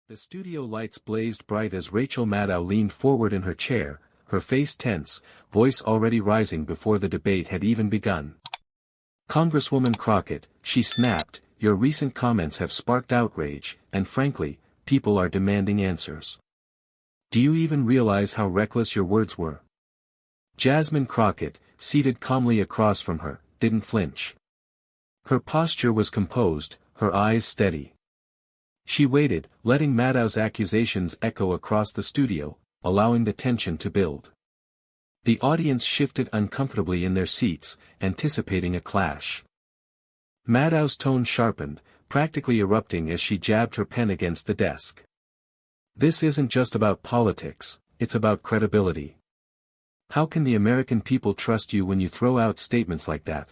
The studio lights blazed bright as Rachel Maddow leaned forward in her chair, her face tense, voice already rising before the debate had even begun. "Congresswoman Crockett," she snapped, "your recent comments have sparked outrage, and frankly, people are demanding answers. Do you even realize how reckless your words were?" Jasmine Crockett, seated calmly across from her, didn't flinch. Her posture was composed, her eyes steady. She waited, letting Maddow's accusations echo across the studio, allowing the tension to build. The audience shifted uncomfortably in their seats, anticipating a clash. Maddow's tone sharpened, practically erupting as she jabbed her pen against the desk. "This isn't just about politics, it's about credibility. How can the American people trust you when you throw out statements like that?"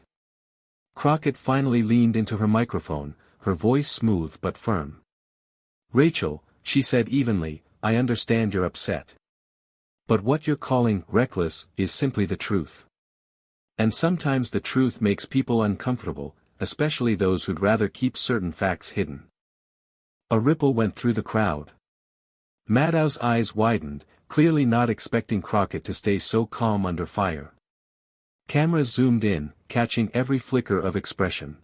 Crockett finally leaned into her microphone, her voice smooth but firm. "Rachel," she said evenly, "I understand you're upset. But what you're calling reckless is simply the truth. And sometimes the truth makes people uncomfortable, especially those who'd rather keep certain facts hidden." A ripple went through the crowd. Maddow's eyes widened, clearly not expecting Crockett to stay so calm under fire. Cameras zoomed in, catching every flicker of expression.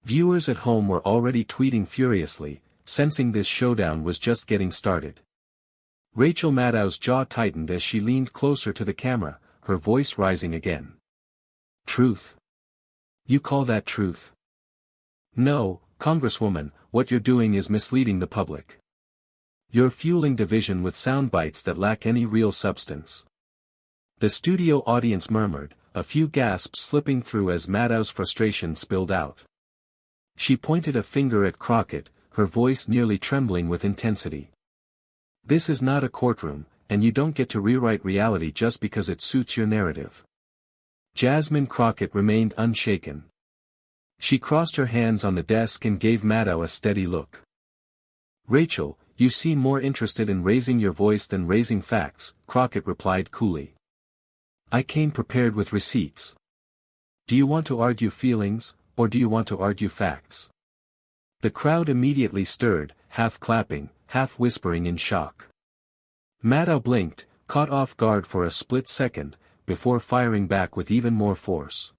Viewers at home were already tweeting furiously, sensing this showdown was just getting started. Rachel Maddow's jaw tightened as she leaned closer to the camera, her voice rising again. "Truth? You call that truth? No, Congresswoman, what you're doing is misleading the public. You're fueling division with sound bites that lack any real substance." The studio audience murmured, a few gasps slipping through as Maddow's frustration spilled out. She pointed a finger at Crockett, her voice nearly trembling with intensity. "This is not a courtroom, and you don't get to rewrite reality just because it suits your narrative." Jasmine Crockett remained unshaken. She crossed her hands on the desk and gave Maddow a steady look. "Rachel, you seem more interested in raising your voice than raising facts," Crockett replied coolly. "I came prepared with receipts. Do you want to argue feelings, or do you want to argue facts?" The crowd immediately stirred, half clapping, half whispering in shock. Maddow blinked, caught off guard for a split second, before firing back with even more force.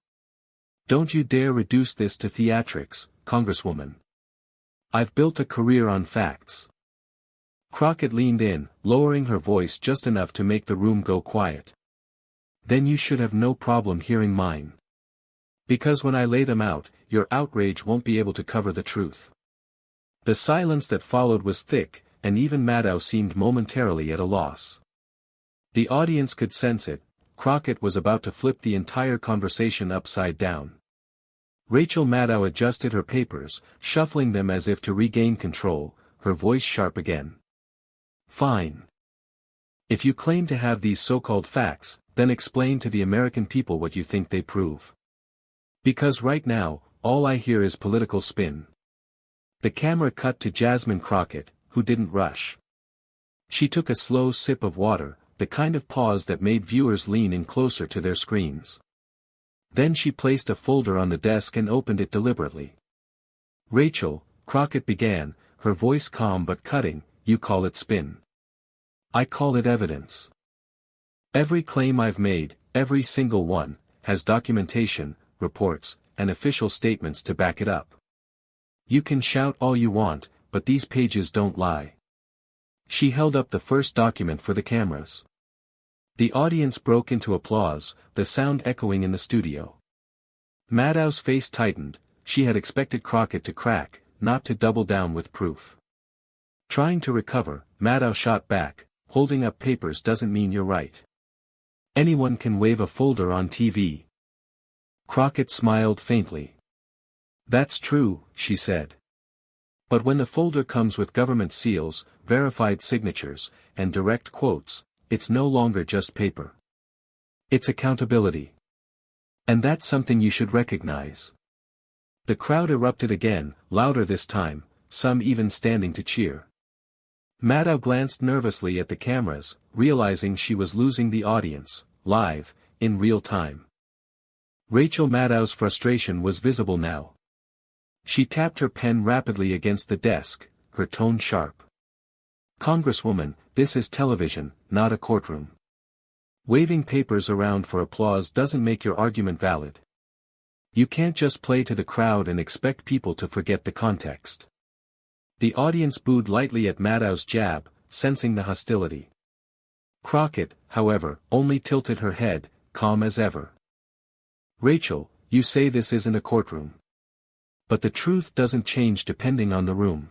"Don't you dare reduce this to theatrics, Congresswoman. I've built a career on facts." Crockett leaned in, lowering her voice just enough to make the room go quiet. "Then you should have no problem hearing mine. Because when I lay them out, your outrage won't be able to cover the truth." The silence that followed was thick, and even Maddow seemed momentarily at a loss. The audience could sense it. Crockett was about to flip the entire conversation upside down. Rachel Maddow adjusted her papers, shuffling them as if to regain control, her voice sharp again. "Fine. If you claim to have these so-called facts, then explain to the American people what you think they prove. Because right now, all I hear is political spin." The camera cut to Jasmine Crockett, who didn't rush. She took a slow sip of water, the kind of pause that made viewers lean in closer to their screens. Then she placed a folder on the desk and opened it deliberately. "Rachel," Crockett began, her voice calm but cutting, "you call it spin. I call it evidence. Every claim I've made, every single one, has documentation, reports, and official statements to back it up. You can shout all you want, but these pages don't lie." She held up the first document for the cameras. The audience broke into applause, the sound echoing in the studio. Maddow's face tightened, she had expected Crockett to crack, not to double down with proof. Trying to recover, Maddow shot back, "Holding up papers doesn't mean you're right. Anyone can wave a folder on TV." Crockett smiled faintly. "That's true," she said. "But when the folder comes with government seals, verified signatures, and direct quotes, it's no longer just paper. It's accountability. And that's something you should recognize." The crowd erupted again, louder this time, some even standing to cheer. Maddow glanced nervously at the cameras, realizing she was losing the audience, live, in real time. Rachel Maddow's frustration was visible now. She tapped her pen rapidly against the desk, her tone sharp. Congresswoman, this is television, not a courtroom. Waving papers around for applause doesn't make your argument valid. You can't just play to the crowd and expect people to forget the context. The audience booed lightly at Maddow's jab, sensing the hostility. Crockett, however, only tilted her head, calm as ever. Rachel, you say this isn't a courtroom. But the truth doesn't change depending on the room.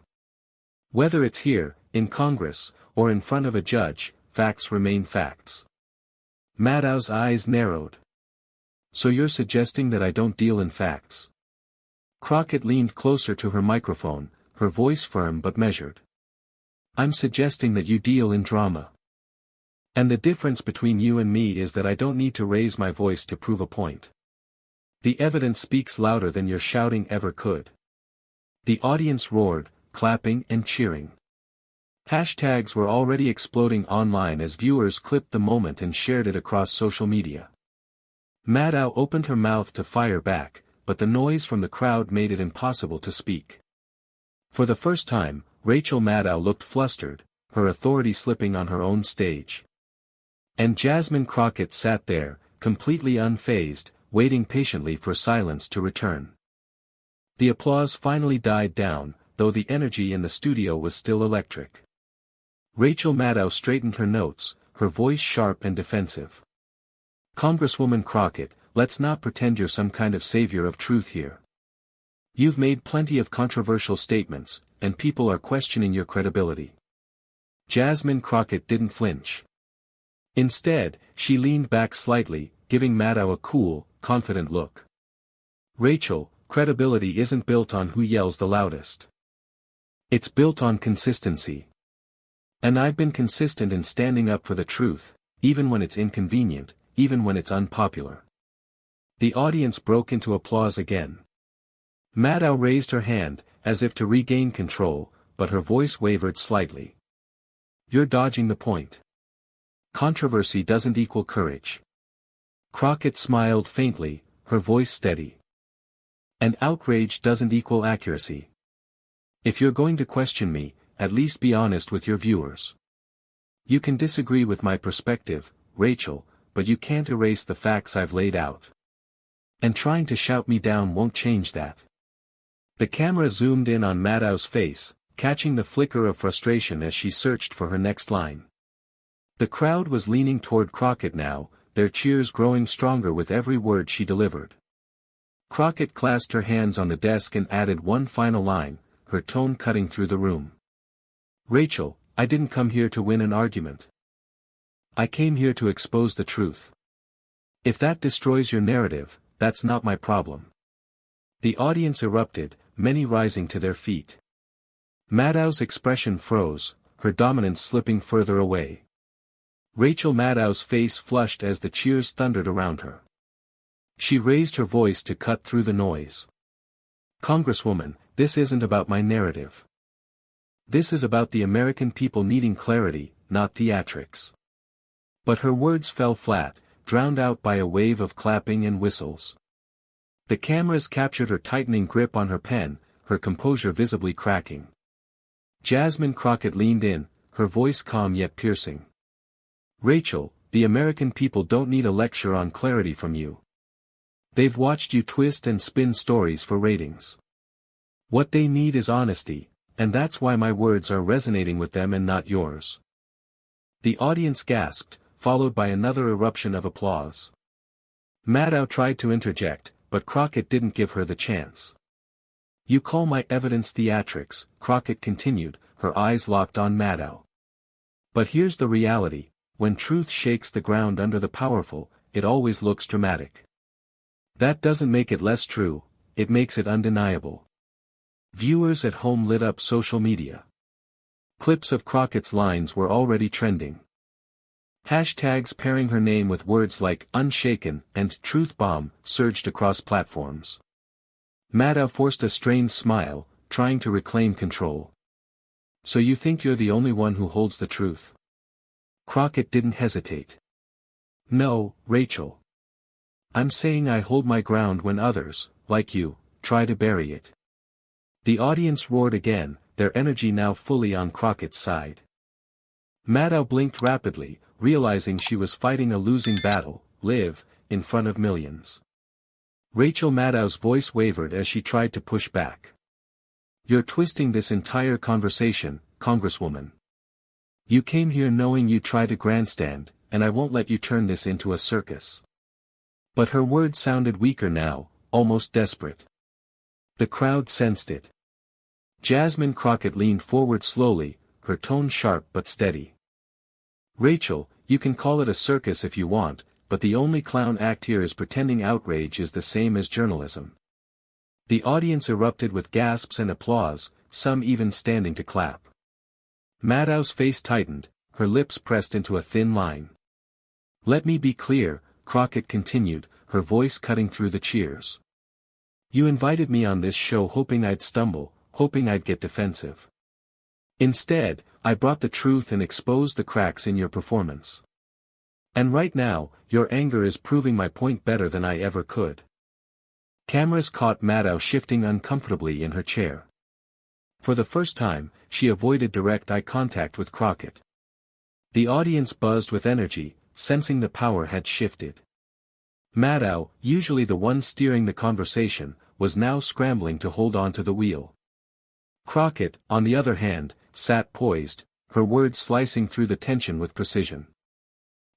Whether it's here, in Congress, or in front of a judge, facts remain facts. Maddow's eyes narrowed. So you're suggesting that I don't deal in facts? Crockett leaned closer to her microphone, her voice firm but measured. I'm suggesting that you deal in drama. And the difference between you and me is that I don't need to raise my voice to prove a point. The evidence speaks louder than your shouting ever could. The audience roared, clapping and cheering. Hashtags were already exploding online as viewers clipped the moment and shared it across social media. Maddow opened her mouth to fire back, but the noise from the crowd made it impossible to speak. For the first time, Rachel Maddow looked flustered, her authority slipping on her own stage. And Jasmine Crockett sat there, completely unfazed, waiting patiently for silence to return. The applause finally died down, though the energy in the studio was still electric. Rachel Maddow straightened her notes, her voice sharp and defensive. Congresswoman Crockett, let's not pretend you're some kind of savior of truth here. You've made plenty of controversial statements, and people are questioning your credibility. Jasmine Crockett didn't flinch. Instead, she leaned back slightly, giving Maddow a cool, confident look. Rachel, credibility isn't built on who yells the loudest. It's built on consistency. And I've been consistent in standing up for the truth, even when it's inconvenient, even when it's unpopular. The audience broke into applause again. Maddow raised her hand, as if to regain control, but her voice wavered slightly. You're dodging the point. Controversy doesn't equal courage. Crockett smiled faintly, her voice steady. And outrage doesn't equal accuracy. If you're going to question me, at least be honest with your viewers. You can disagree with my perspective, Rachel, but you can't erase the facts I've laid out. And trying to shout me down won't change that. The camera zoomed in on Maddow's face, catching the flicker of frustration as she searched for her next line. The crowd was leaning toward Crockett now, their cheers growing stronger with every word she delivered. Crockett clasped her hands on the desk and added one final line, her tone cutting through the room. Rachel, I didn't come here to win an argument. I came here to expose the truth. If that destroys your narrative, that's not my problem. The audience erupted, many rising to their feet. Maddow's expression froze, her dominance slipping further away. Rachel Maddow's face flushed as the cheers thundered around her. She raised her voice to cut through the noise. Congresswoman, this isn't about my narrative. This is about the American people needing clarity, not theatrics. But her words fell flat, drowned out by a wave of clapping and whistles. The cameras captured her tightening grip on her pen, her composure visibly cracking. Jasmine Crockett leaned in, her voice calm yet piercing. Rachel, the American people don't need a lecture on clarity from you. They've watched you twist and spin stories for ratings. What they need is honesty, and that's why my words are resonating with them and not yours. The audience gasped, followed by another eruption of applause. Maddow tried to interject, but Crockett didn't give her the chance. You call my evidence theatrics, Crockett continued, her eyes locked on Maddow. But here's the reality, when truth shakes the ground under the powerful, it always looks dramatic. That doesn't make it less true, it makes it undeniable. Viewers at home lit up social media. Clips of Crockett's lines were already trending. Hashtags pairing her name with words like unshaken and truth bomb surged across platforms. Maddow forced a strained smile, trying to reclaim control. So you think you're the only one who holds the truth? Crockett didn't hesitate. No, Rachel. I'm saying I hold my ground when others, like you, try to bury it. The audience roared again, their energy now fully on Crockett's side. Maddow blinked rapidly, realizing she was fighting a losing battle, live, in front of millions. Rachel Maddow's voice wavered as she tried to push back. You're twisting this entire conversation, Congresswoman. You came here knowing you'd try to grandstand, and I won't let you turn this into a circus. But her words sounded weaker now, almost desperate. The crowd sensed it. Jasmine Crockett leaned forward slowly, her tone sharp but steady. Rachel, you can call it a circus if you want, but the only clown act here is pretending outrage is the same as journalism. The audience erupted with gasps and applause, some even standing to clap. Maddow's face tightened, her lips pressed into a thin line. Let me be clear, Crockett continued, her voice cutting through the cheers. You invited me on this show hoping I'd stumble, hoping I'd get defensive. Instead, I brought the truth and exposed the cracks in your performance. And right now, your anger is proving my point better than I ever could. Cameras caught Maddow shifting uncomfortably in her chair. For the first time, she avoided direct eye contact with Crockett. The audience buzzed with energy, sensing the power had shifted. Maddow, usually the one steering the conversation, was now scrambling to hold on to the wheel. Crockett, on the other hand, sat poised, her words slicing through the tension with precision.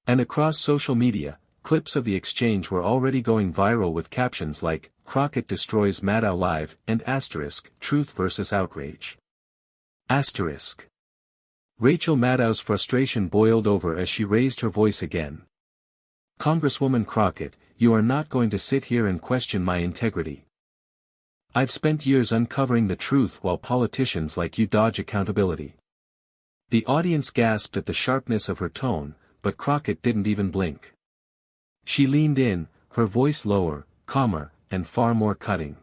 And across social media, clips of the exchange were already going viral with captions like, Crockett destroys Maddow live, and truth versus outrage. Rachel Maddow's frustration boiled over as she raised her voice again. Congresswoman Crockett, you are not going to sit here and question my integrity. I've spent years uncovering the truth while politicians like you dodge accountability. The audience gasped at the sharpness of her tone, but Crockett didn't even blink. She leaned in, her voice lower, calmer, and far more cutting.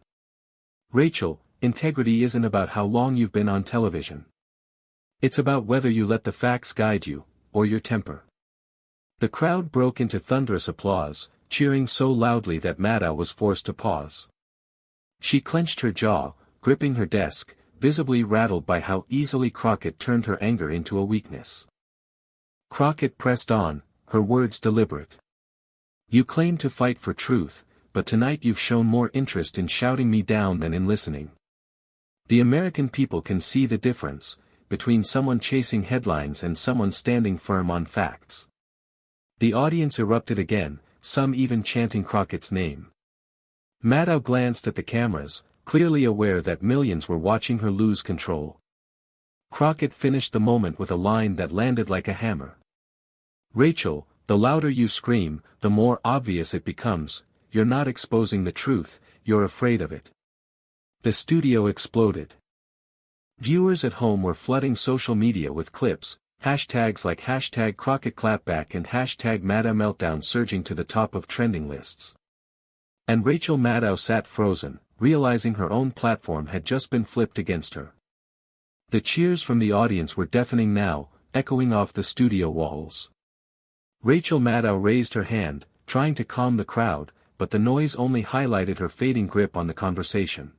Rachel, integrity isn't about how long you've been on television. It's about whether you let the facts guide you, or your temper. The crowd broke into thunderous applause, cheering so loudly that Maddow was forced to pause. She clenched her jaw, gripping her desk, visibly rattled by how easily Crockett turned her anger into a weakness. Crockett pressed on, her words deliberate. You claim to fight for truth, but tonight you've shown more interest in shouting me down than in listening. The American people can see the difference between someone chasing headlines and someone standing firm on facts. The audience erupted again, some even chanting Crockett's name. Maddow glanced at the cameras, clearly aware that millions were watching her lose control. Crockett finished the moment with a line that landed like a hammer. Rachel, the louder you scream, the more obvious it becomes, you're not exposing the truth, you're afraid of it. The studio exploded. Viewers at home were flooding social media with clips, hashtags like #CrockettClapback and #MaddowMeltdown surging to the top of trending lists. And Rachel Maddow sat frozen, realizing her own platform had just been flipped against her. The cheers from the audience were deafening now, echoing off the studio walls. Rachel Maddow raised her hand, trying to calm the crowd, but the noise only highlighted her fading grip on the conversation.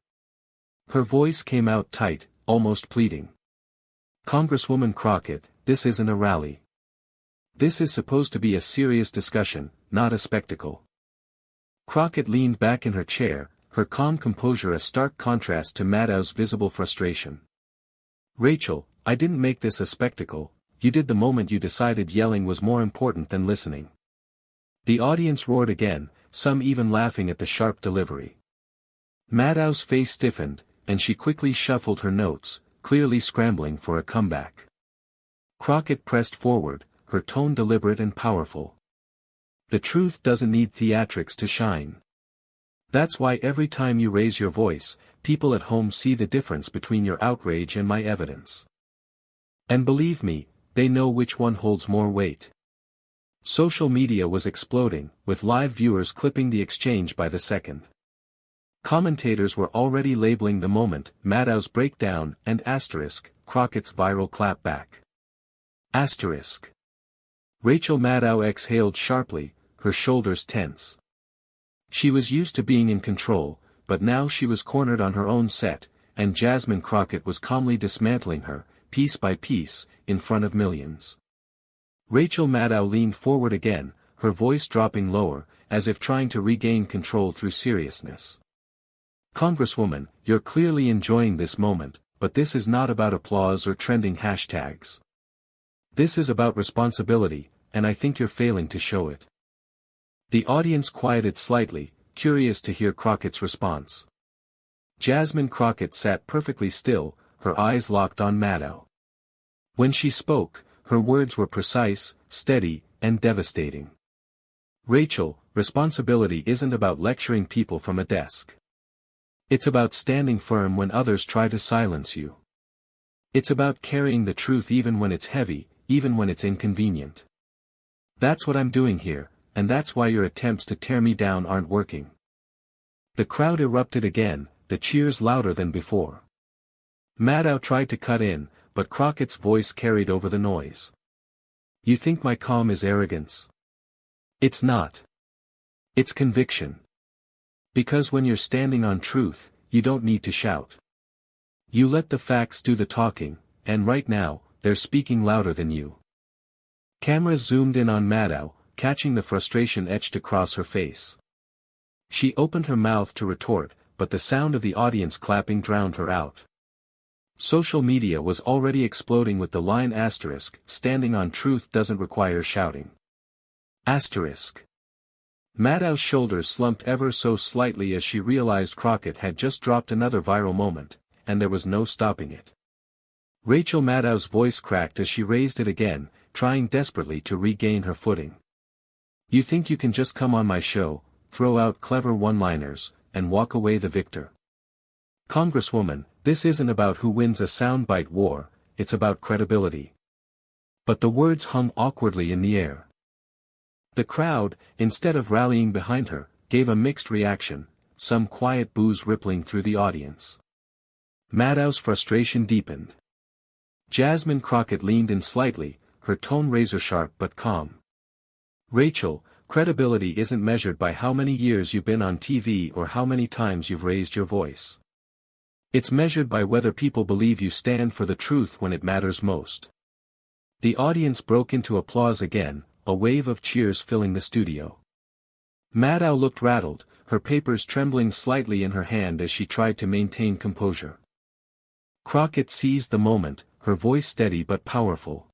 Her voice came out tight, almost pleading. Congresswoman Crockett, this isn't a rally. This is supposed to be a serious discussion, not a spectacle. Crockett leaned back in her chair, her calm composure a stark contrast to Maddow's visible frustration. Rachel, I didn't make this a spectacle, you did the moment you decided yelling was more important than listening. The audience roared again, some even laughing at the sharp delivery. Maddow's face stiffened, and she quickly shuffled her notes, clearly scrambling for a comeback. Crockett pressed forward, her tone deliberate and powerful. The truth doesn't need theatrics to shine. That's why every time you raise your voice, people at home see the difference between your outrage and my evidence. And believe me, they know which one holds more weight. Social media was exploding, with live viewers clipping the exchange by the second. Commentators were already labeling the moment, Maddow's breakdown, and Crockett's viral clapback. Rachel Maddow exhaled sharply, her shoulders tense. She was used to being in control, but now she was cornered on her own set, and Jasmine Crockett was calmly dismantling her, piece by piece, in front of millions. Rachel Maddow leaned forward again, her voice dropping lower, as if trying to regain control through seriousness. Congresswoman, you're clearly enjoying this moment, but this is not about applause or trending hashtags. This is about responsibility, and I think you're failing to show it. The audience quieted slightly, curious to hear Crockett's response. Jasmine Crockett sat perfectly still, her eyes locked on Maddow. When she spoke, her words were precise, steady, and devastating. Rachel, responsibility isn't about lecturing people from a desk. It's about standing firm when others try to silence you. It's about carrying the truth even when it's heavy, even when it's inconvenient. That's what I'm doing here, and that's why your attempts to tear me down aren't working. The crowd erupted again, the cheers louder than before. Maddow tried to cut in, but Crockett's voice carried over the noise. You think my calm is arrogance? It's not. It's conviction. Because when you're standing on truth, you don't need to shout. You let the facts do the talking, and right now, they're speaking louder than you. Cameras zoomed in on Maddow, catching the frustration etched across her face. She opened her mouth to retort, but the sound of the audience clapping drowned her out. Social media was already exploding with the line asterisk, standing on truth doesn't require shouting. Asterisk. Maddow's shoulders slumped ever so slightly as she realized Crockett had just dropped another viral moment, and there was no stopping it. Rachel Maddow's voice cracked as she raised it again, trying desperately to regain her footing. You think you can just come on my show, throw out clever one-liners, and walk away the victor? Congresswoman, this isn't about who wins a soundbite war, it's about credibility. But the words hung awkwardly in the air. The crowd, instead of rallying behind her, gave a mixed reaction, some quiet boos rippling through the audience. Maddow's frustration deepened. Jasmine Crockett leaned in slightly, her tone razor-sharp but calm. Rachel, credibility isn't measured by how many years you've been on TV or how many times you've raised your voice. It's measured by whether people believe you stand for the truth when it matters most. The audience broke into applause again, a wave of cheers filling the studio. Maddow looked rattled, her papers trembling slightly in her hand as she tried to maintain composure. Crockett seized the moment, her voice steady but powerful.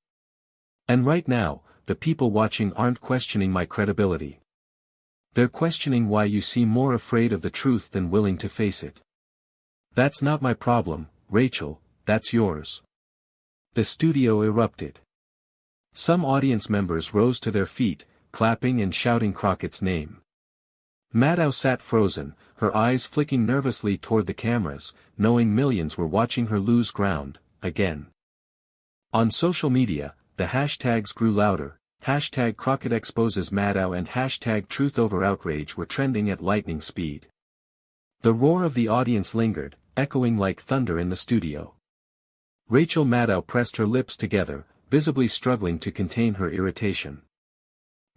And right now, the people watching aren't questioning my credibility. They're questioning why you seem more afraid of the truth than willing to face it. That's not my problem, Rachel, that's yours. The studio erupted. Some audience members rose to their feet, clapping and shouting Crockett's name. Maddow sat frozen, her eyes flicking nervously toward the cameras, knowing millions were watching her lose ground, again. On social media, the hashtags grew louder, hashtag Crockett exposes Maddow and hashtag truth over outrage were trending at lightning speed. The roar of the audience lingered, echoing like thunder in the studio. Rachel Maddow pressed her lips together, visibly struggling to contain her irritation.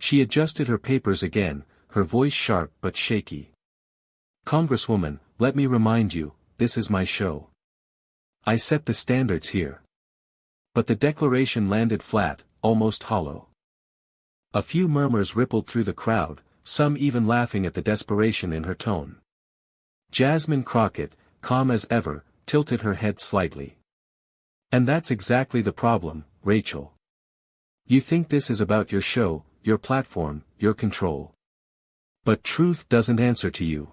She adjusted her papers again, her voice sharp but shaky. Congresswoman, let me remind you, this is my show. I set the standards here. But the declaration landed flat, almost hollow. A few murmurs rippled through the crowd, some even laughing at the desperation in her tone. Jasmine Crockett, calm as ever, tilted her head slightly. And that's exactly the problem, Rachel. You think this is about your show, your platform, your control. But truth doesn't answer to you.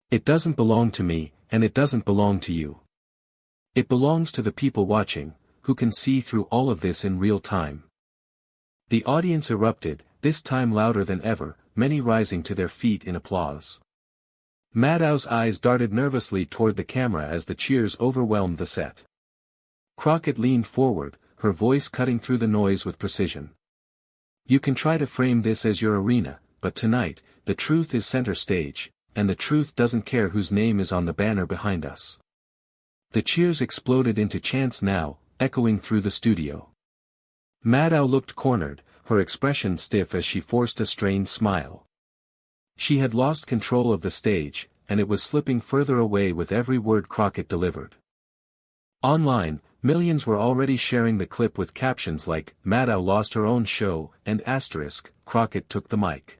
It doesn't belong to me, and it doesn't belong to you. It belongs to the people watching, who can see through all of this in real time. The audience erupted, this time louder than ever, many rising to their feet in applause. Maddow's eyes darted nervously toward the camera as the cheers overwhelmed the set. Crockett leaned forward, her voice cutting through the noise with precision. You can try to frame this as your arena, but tonight, the truth is center stage, and the truth doesn't care whose name is on the banner behind us. The cheers exploded into chants now, echoing through the studio. Maddow looked cornered, her expression stiff as she forced a strained smile. She had lost control of the stage, and it was slipping further away with every word Crockett delivered. Online, Millions were already sharing the clip with captions like, "Maddow lost her own show," and "Crockett took the mic."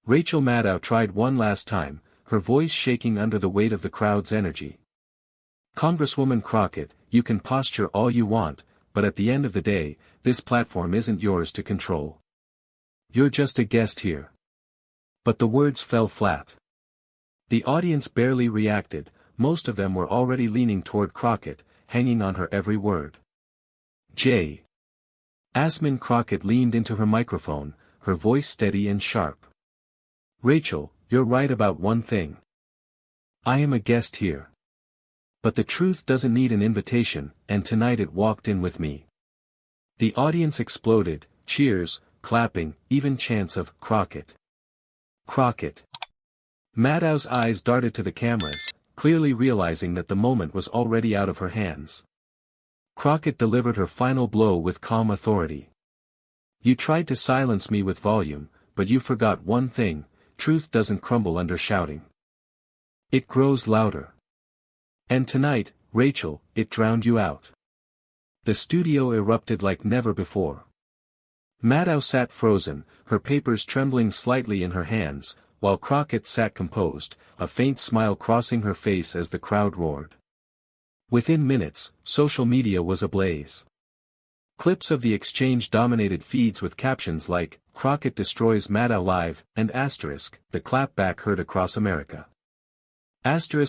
Rachel Maddow tried one last time, her voice shaking under the weight of the crowd's energy. "Congresswoman Crockett, you can posture all you want, but at the end of the day, this platform isn't yours to control. You're just a guest here." But the words fell flat. The audience barely reacted, most of them were already leaning toward Crockett, hanging on her every word. Jasmine Crockett leaned into her microphone, her voice steady and sharp. "Rachel, you're right about one thing. I am a guest here. But the truth doesn't need an invitation, and tonight it walked in with me." The audience exploded, cheers, clapping, even chants of "Crockett. Crockett." Maddow's eyes darted to the cameras, clearly realizing that the moment was already out of her hands. Crockett delivered her final blow with calm authority. "You tried to silence me with volume, but you forgot one thing: truth doesn't crumble under shouting. It grows louder. And tonight, Rachel, it drowned you out." The studio erupted like never before. Maddow sat frozen, her papers trembling slightly in her hands, while Crockett sat composed, a faint smile crossing her face as the crowd roared. Within minutes, social media was ablaze. Clips of the exchange dominated feeds with captions like, "Crockett destroys Maddow live," and the clapback heard across America.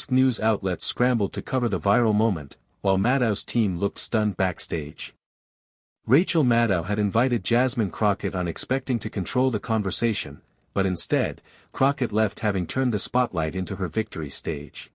News outlets scrambled to cover the viral moment, while Maddow's team looked stunned backstage. Rachel Maddow had invited Jasmine Crockett on, expecting to control the conversation, but instead, Crockett left having turned the spotlight into her victory stage.